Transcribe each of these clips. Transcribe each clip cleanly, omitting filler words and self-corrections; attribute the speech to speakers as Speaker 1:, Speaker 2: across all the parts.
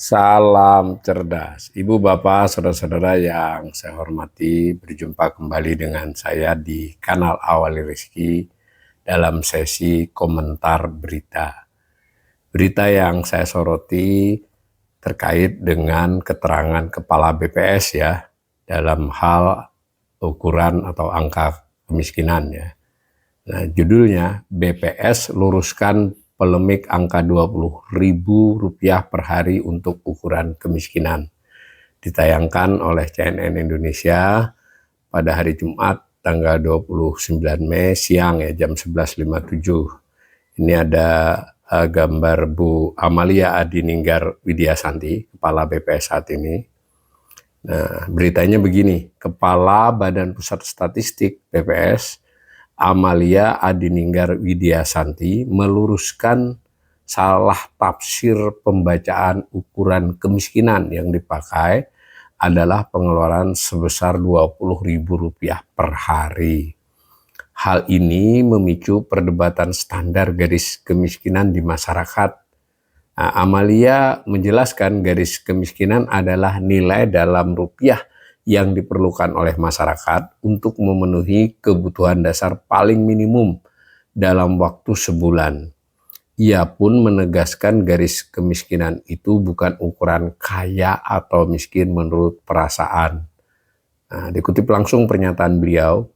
Speaker 1: Salam cerdas, Ibu Bapak, saudara-saudara yang saya hormati, berjumpa kembali dengan saya di kanal Awali Rizki dalam sesi komentar berita. Berita yang saya soroti terkait dengan keterangan Kepala BPS ya, dalam hal ukuran atau angka kemiskinan ya. Nah, judulnya BPS luruskan polemik angka Rp20.000 per hari untuk ukuran kemiskinan. Ditayangkan oleh CNN Indonesia pada hari Jumat tanggal 29 Mei siang ya, jam 11.57. Ini ada gambar Bu Amalia Adininggar Widiasanti, Kepala BPS saat ini. Nah, beritanya begini, Kepala Badan Pusat Statistik BPS Amalia Adininggar Widiasanti meluruskan salah tafsir pembacaan ukuran kemiskinan yang dipakai adalah pengeluaran sebesar Rp20.000 per hari. Hal ini memicu perdebatan standar garis kemiskinan di masyarakat. Nah, Amalia menjelaskan garis kemiskinan adalah nilai dalam rupiah yang diperlukan oleh masyarakat untuk memenuhi kebutuhan dasar paling minimum dalam waktu sebulan. Ia pun menegaskan garis kemiskinan itu bukan ukuran kaya atau miskin menurut perasaan. Nah, dikutip langsung pernyataan beliau,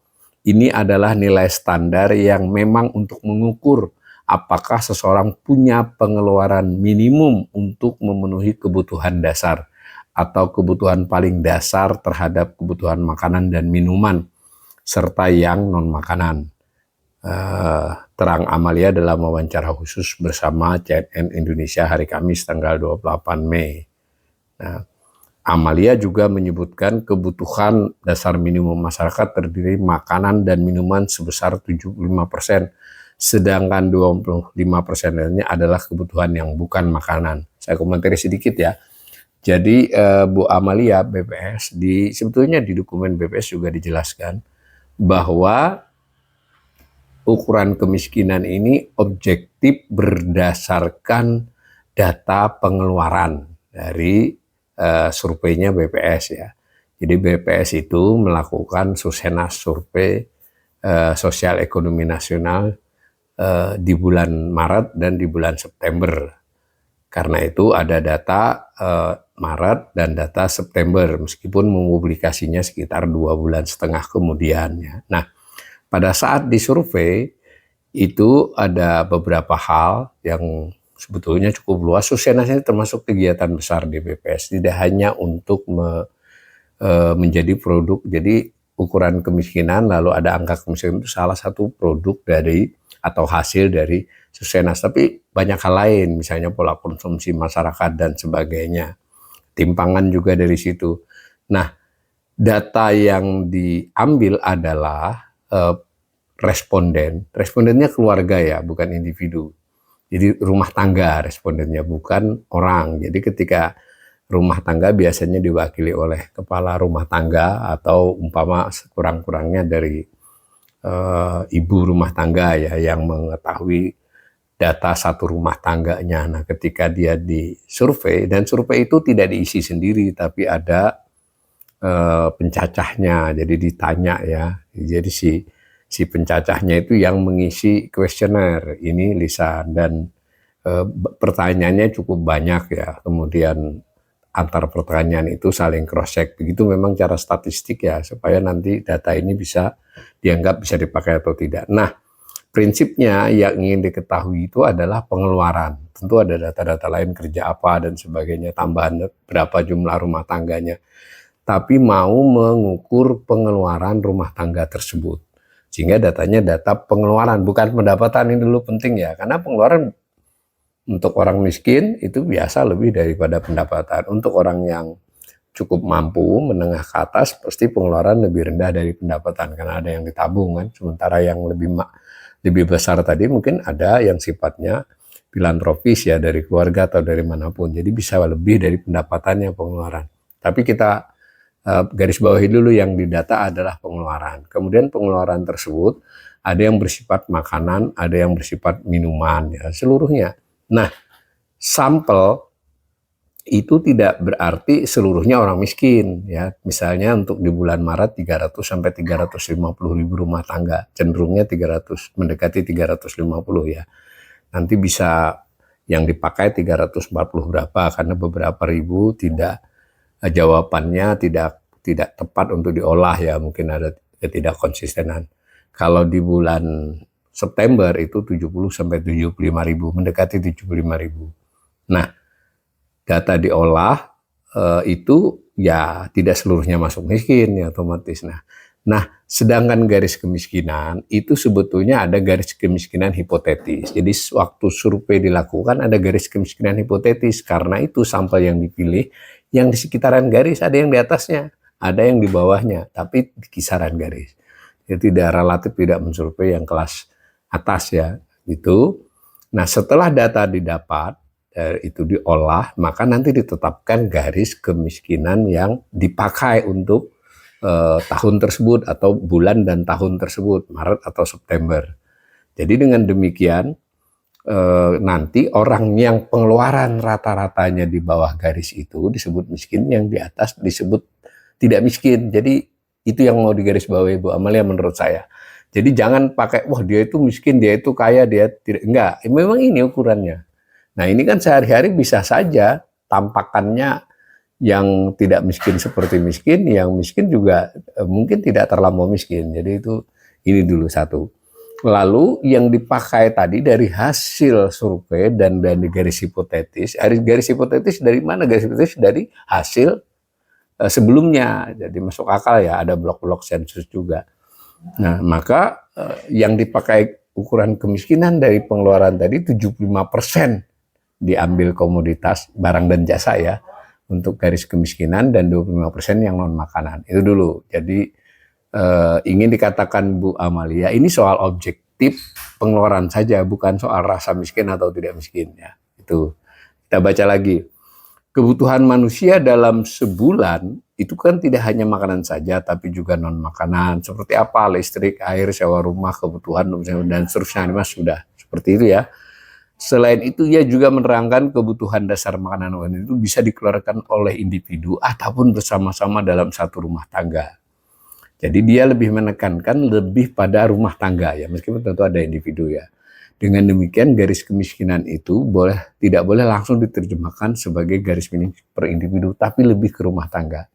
Speaker 1: ini adalah nilai standar yang memang untuk mengukur apakah seseorang punya pengeluaran minimum untuk memenuhi kebutuhan dasar atau kebutuhan paling dasar terhadap kebutuhan makanan dan minuman, serta yang non-makanan. Terang Amalia dalam wawancara khusus bersama CNN Indonesia hari Kamis tanggal 28 Mei. Nah, Amalia juga menyebutkan kebutuhan dasar minimum masyarakat terdiri makanan dan minuman sebesar 75%, sedangkan 25% lainnya adalah kebutuhan yang bukan makanan. Saya komentari sedikit ya. Jadi Bu Amalia BPS sebetulnya di dokumen BPS juga dijelaskan bahwa ukuran kemiskinan ini objektif berdasarkan data pengeluaran dari surveinya BPS ya. Jadi BPS itu melakukan Susenas survei sosial ekonomi nasional di bulan Maret dan di bulan September. Karena itu ada data Maret dan data September, meskipun mempublikasinya sekitar 2,5 bulan kemudian. Ya. Nah, pada saat disurvei itu ada beberapa hal yang sebetulnya cukup luas. Susenas ini termasuk kegiatan besar di BPS, tidak hanya untuk menjadi produk. Jadi ukuran kemiskinan lalu ada angka kemiskinan itu salah satu produk dari atau hasil dari Susenas, tapi banyak hal lain, misalnya pola konsumsi masyarakat dan sebagainya. Timpangan juga dari situ. Nah, data yang diambil adalah respondennya keluarga ya, bukan individu. Jadi rumah tangga respondennya, bukan orang. Jadi ketika rumah tangga biasanya diwakili oleh kepala rumah tangga atau umpama sekurang-kurangnya dari ibu rumah tangga ya, yang mengetahui data satu rumah tangganya. Nah, ketika dia disurvei, dan survei itu tidak diisi sendiri, tapi ada pencacahnya, jadi ditanya ya. Jadi si pencacahnya itu yang mengisi kuesioner, ini lisan, dan pertanyaannya cukup banyak ya. Kemudian antar pertanyaan itu saling cross-check. Begitu memang cara statistik ya, supaya nanti data ini bisa dianggap bisa dipakai atau tidak. Nah, prinsipnya yang ingin diketahui itu adalah pengeluaran. Tentu ada data-data lain, kerja apa dan sebagainya, tambahan berapa jumlah rumah tangganya. Tapi mau mengukur pengeluaran rumah tangga tersebut. Sehingga datanya data pengeluaran, bukan pendapatan. Ini dulu penting ya, karena pengeluaran untuk orang miskin itu biasa lebih daripada pendapatan. Untuk orang yang cukup mampu, menengah ke atas, pasti pengeluaran lebih rendah dari pendapatan, karena ada yang ditabung kan. Sementara yang lebih besar tadi mungkin ada yang sifatnya filantropis ya, dari keluarga atau dari manapun. Jadi bisa lebih dari pendapatannya pengeluaran. Tapi kita garis bawahi dulu, yang didata adalah pengeluaran. Kemudian pengeluaran tersebut ada yang bersifat makanan, ada yang bersifat minuman ya, seluruhnya. Nah, sampel itu tidak berarti seluruhnya orang miskin ya. Misalnya untuk di bulan Maret 300 sampai 350 ribu rumah tangga, cenderungnya 300 mendekati 350 ya. Nanti bisa yang dipakai 340 berapa karena beberapa ribu tidak jawabannya tidak tepat untuk diolah ya, mungkin ada ketidak konsistenan. Kalau di bulan September itu 70 sampai 75 ribu, mendekati 75 ribu. Nah, data diolah itu ya tidak seluruhnya masuk miskin ya otomatis. Nah, sedangkan garis kemiskinan itu sebetulnya ada garis kemiskinan hipotetis. Jadi waktu survei dilakukan ada garis kemiskinan hipotetis, karena itu sampel yang dipilih yang di sekitaran garis, ada yang di atasnya, ada yang di bawahnya, tapi di kisaran garis. Jadi tidak relatif, tidak mensurvei yang kelas atas ya, gitu. Nah, setelah data didapat, itu diolah, maka nanti ditetapkan garis kemiskinan yang dipakai untuk tahun tersebut atau bulan dan tahun tersebut, Maret atau September. Jadi dengan demikian nanti orang yang pengeluaran rata-ratanya di bawah garis itu disebut miskin, yang di atas disebut tidak miskin. Jadi itu yang mau digarisbawahi Bu Amalia menurut saya. Jadi jangan pakai wah dia itu miskin, dia itu kaya, dia tidak, enggak. Memang ini ukurannya. Nah, ini kan sehari-hari bisa saja tampakannya yang tidak miskin seperti miskin, yang miskin juga mungkin tidak terlampau miskin. Jadi itu ini dulu satu. Lalu yang dipakai tadi dari hasil survei dan dari garis hipotetis. Garis hipotetis dari mana? Garis hipotetis dari hasil sebelumnya. Jadi masuk akal ya, ada blok-blok sensus juga. Nah, maka yang dipakai ukuran kemiskinan dari pengeluaran tadi 75% diambil komoditas, barang dan jasa ya, untuk garis kemiskinan, dan 25% yang non makanan. Itu dulu. Jadi ingin dikatakan Bu Amalia, ini soal objektif pengeluaran saja, bukan soal rasa miskin atau tidak miskin ya. Itu kita baca lagi. Kebutuhan manusia dalam sebulan itu kan tidak hanya makanan saja, tapi juga non makanan. Seperti apa? Listrik, air, sewa rumah, kebutuhan dan seterusnya. Ini mas sudah seperti itu ya. Selain itu, ia juga menerangkan kebutuhan dasar makanan itu bisa dikeluarkan oleh individu ataupun bersama-sama dalam satu rumah tangga. Jadi dia lebih menekankan lebih pada rumah tangga ya, meskipun tentu ada individu ya. Dengan demikian garis kemiskinan itu tidak boleh langsung diterjemahkan sebagai garis minim per individu, tapi lebih ke rumah tangga.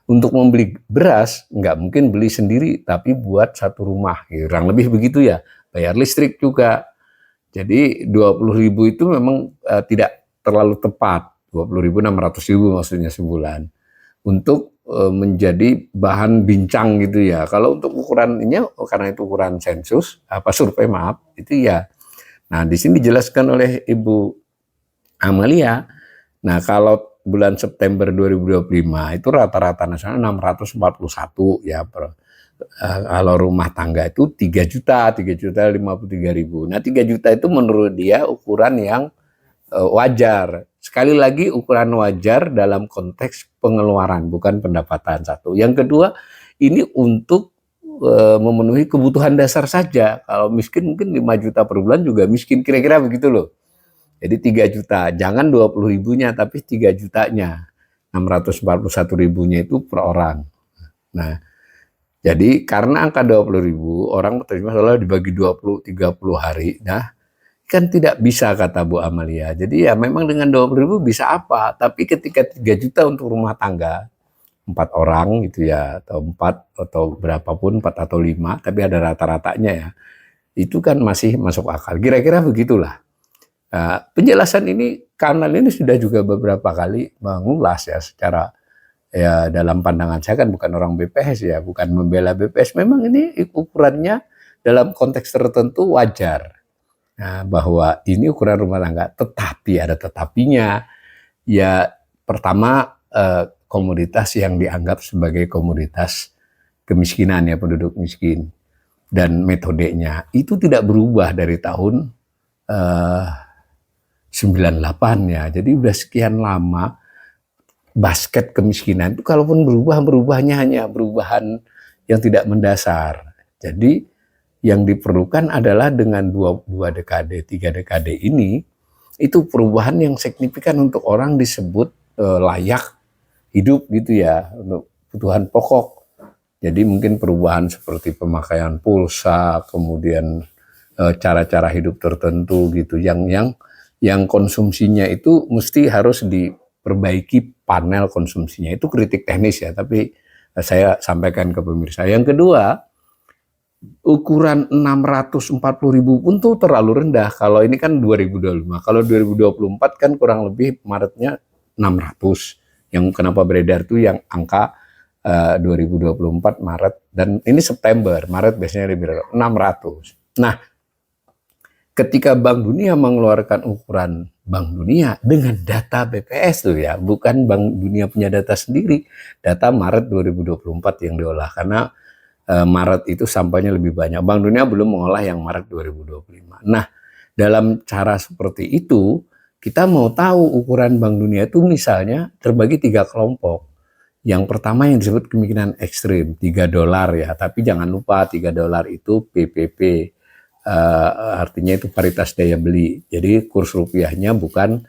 Speaker 1: Untuk membeli beras nggak mungkin beli sendiri, tapi buat satu rumah, kurang lebih begitu ya. Bayar listrik juga. Jadi 20.000 itu memang tidak terlalu tepat, 20.000 600.000 maksudnya sebulan. Untuk menjadi bahan bincang gitu ya. Kalau untuk ukurannya, karena itu ukuran sensus, survei maaf, itu ya. Nah, di sini dijelaskan oleh Ibu Amalia. Nah, kalau bulan September 2025 itu rata-rata nasional 641 ya. Kalau rumah tangga itu 3 juta 53.000. Nah, 3 juta itu menurut dia ukuran yang wajar. Sekali lagi ukuran wajar dalam konteks pengeluaran, bukan pendapatan, satu. Yang kedua, ini untuk memenuhi kebutuhan dasar saja. Kalau miskin mungkin 5 juta per bulan juga miskin, kira-kira begitu loh. Jadi 3 juta, jangan 20.000-nya, tapi 3 jutanya. 641.000-nya itu per orang. Nah, jadi karena angka 20.000, orang terima selalu dibagi 20-30 hari. Nah, kan tidak bisa kata Bu Amalia. Jadi ya memang dengan 20.000 bisa apa, tapi ketika 3 juta untuk rumah tangga 4 orang gitu ya, atau 4 atau berapapun, 4 atau 5, tapi ada rata-ratanya ya, itu kan masih masuk akal. Kira-kira begitulah. Nah, penjelasan ini, kanal ini sudah juga beberapa kali mengulas ya secara ya, dalam pandangan saya kan bukan orang BPS ya, bukan membela BPS, memang ini ukurannya dalam konteks tertentu wajar. Nah, bahwa ini ukuran rumah tangga, tetapi ada tetapinya. Ya, pertama komoditas yang dianggap sebagai komoditas kemiskinan ya, penduduk miskin, dan metodenya itu tidak berubah dari tahun 98 ya. Jadi udah sekian lama basket kemiskinan itu, kalaupun berubahnya hanya perubahan yang tidak mendasar. Jadi yang diperlukan adalah dengan dua dekade, 3 dekade ini, itu perubahan yang signifikan untuk orang disebut layak hidup gitu ya, untuk kebutuhan pokok. Jadi mungkin perubahan seperti pemakaian pulsa, kemudian cara-cara hidup tertentu gitu, yang konsumsinya itu mesti harus diperbaiki panel konsumsinya. Itu kritik teknis ya, tapi saya sampaikan ke pemirsa. Yang kedua, ukuran 640.000 pun tuh terlalu rendah. Kalau ini kan 2025, kalau 2024 kan kurang lebih Maretnya 600. Yang kenapa beredar tuh yang angka 2024 Maret, dan ini September, Maret biasanya lebih rendah, 600. Nah, ketika Bank Dunia mengeluarkan ukuran Bank Dunia dengan data BPS tuh ya, bukan Bank Dunia punya data sendiri, data Maret 2024 yang diolah, karena Maret itu sampahnya lebih banyak. Bank Dunia belum mengolah yang Maret 2025. Nah, dalam cara seperti itu, kita mau tahu ukuran Bank Dunia itu misalnya terbagi 3 kelompok. Yang pertama yang disebut kemiskinan ekstrim, $3 ya. Tapi jangan lupa $3 itu PPP, artinya itu paritas daya beli. Jadi kurs rupiahnya bukan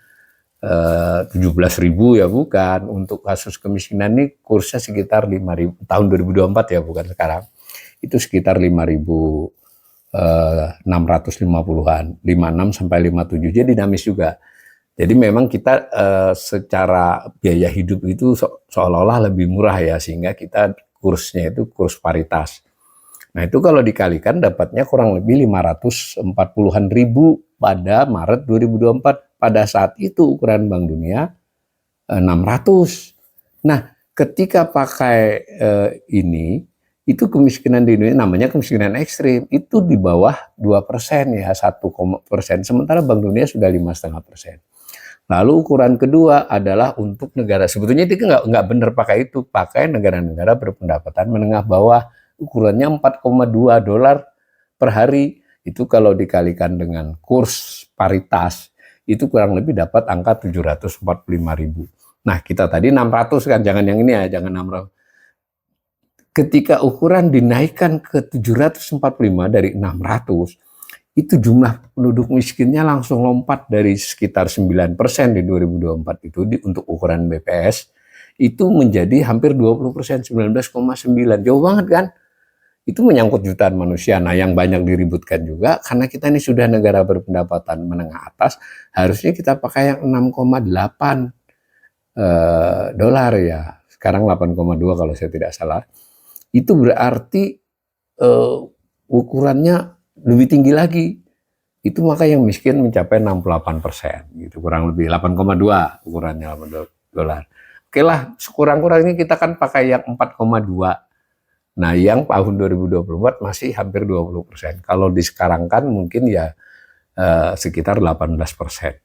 Speaker 1: 17.000 ya, bukan. Untuk kasus kemiskinan ini kursnya sekitar 5.000 tahun 2024 ya, bukan sekarang. Itu sekitar 5.650-an, 56 sampai 57. Jadi dinamis juga. Jadi memang kita secara biaya hidup itu seolah-olah lebih murah ya, sehingga kita kursnya itu kurs paritas. Nah itu kalau dikalikan dapatnya kurang lebih 540-an ribu pada Maret 2024. Pada saat itu ukuran Bank Dunia 600. Nah ketika pakai ini, itu kemiskinan di Indonesia namanya kemiskinan ekstrim, itu di bawah 2% ya, 1%. Sementara Bank Dunia sudah 5,5%. Lalu ukuran kedua adalah untuk negara, sebetulnya itu nggak benar pakai itu, pakai negara-negara berpendapatan menengah bawah, ukurannya $4,2 per hari. Itu kalau dikalikan dengan kurs paritas, itu kurang lebih dapat angka 745.000. Nah kita tadi 600 kan, jangan yang ini ya, jangan 600. Ketika ukuran dinaikkan ke 745 dari 600, itu jumlah penduduk miskinnya langsung lompat dari sekitar 9% di 2024 itu untuk ukuran BPS, itu menjadi hampir 20%, 19,9. Jauh banget kan? Itu menyangkut jutaan manusia. Nah yang banyak diributkan juga, karena kita ini sudah negara berpendapatan menengah atas, harusnya kita pakai yang 6,8 dolar ya. Sekarang 8,2 kalau saya tidak salah. Itu berarti ukurannya lebih tinggi lagi. Itu maka yang miskin mencapai 68%, gitu, kurang lebih 8,2 ukurannya $8. Oke lah, sekurang-kurangnya kita kan pakai yang 4,2. Nah, yang tahun 2024 masih hampir 20%. Kalau disekarangkan mungkin ya sekitar 18%.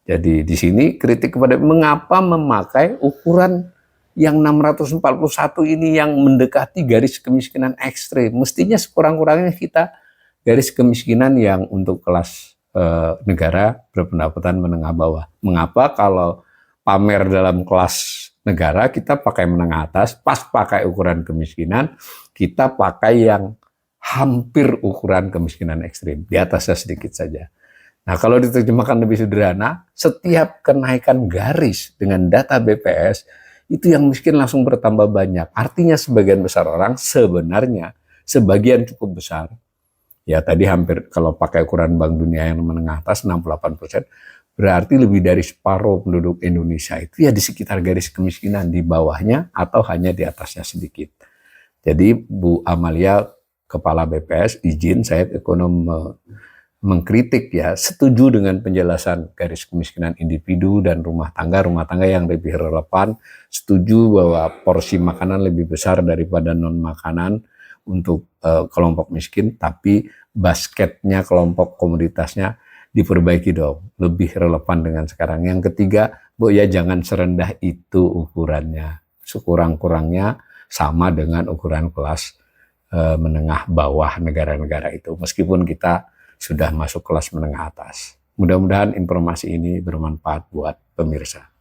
Speaker 1: Jadi di sini kritik kepada mengapa memakai ukuran yang 641 ini yang mendekati garis kemiskinan ekstrim. Mestinya sekurang-kurangnya kita garis kemiskinan yang untuk kelas negara berpendapatan menengah bawah. Mengapa kalau pamer dalam kelas negara kita pakai menengah atas, pas pakai ukuran kemiskinan kita pakai yang hampir ukuran kemiskinan ekstrim, di atasnya sedikit saja. Nah kalau diterjemahkan lebih sederhana, setiap kenaikan garis dengan data BPS itu yang miskin langsung bertambah banyak. Artinya sebagian besar orang sebenarnya, sebagian cukup besar, ya tadi hampir kalau pakai ukuran Bank Dunia yang menengah atas 68%, berarti lebih dari separuh penduduk Indonesia itu ya di sekitar garis kemiskinan, di bawahnya atau hanya di atasnya sedikit. Jadi Bu Amalia, Kepala BPS, izin saya ekonom mengkritik ya, setuju dengan penjelasan garis kemiskinan individu dan rumah tangga yang lebih relevan, setuju bahwa porsi makanan lebih besar daripada non makanan untuk kelompok miskin, tapi basketnya kelompok komoditasnya diperbaiki dong, lebih relevan dengan sekarang. Yang ketiga, Bu ya jangan serendah itu ukurannya, sekurang-kurangnya sama dengan ukuran kelas menengah bawah negara-negara itu, meskipun kita sudah masuk kelas menengah atas. Mudah-mudahan informasi ini bermanfaat buat pemirsa.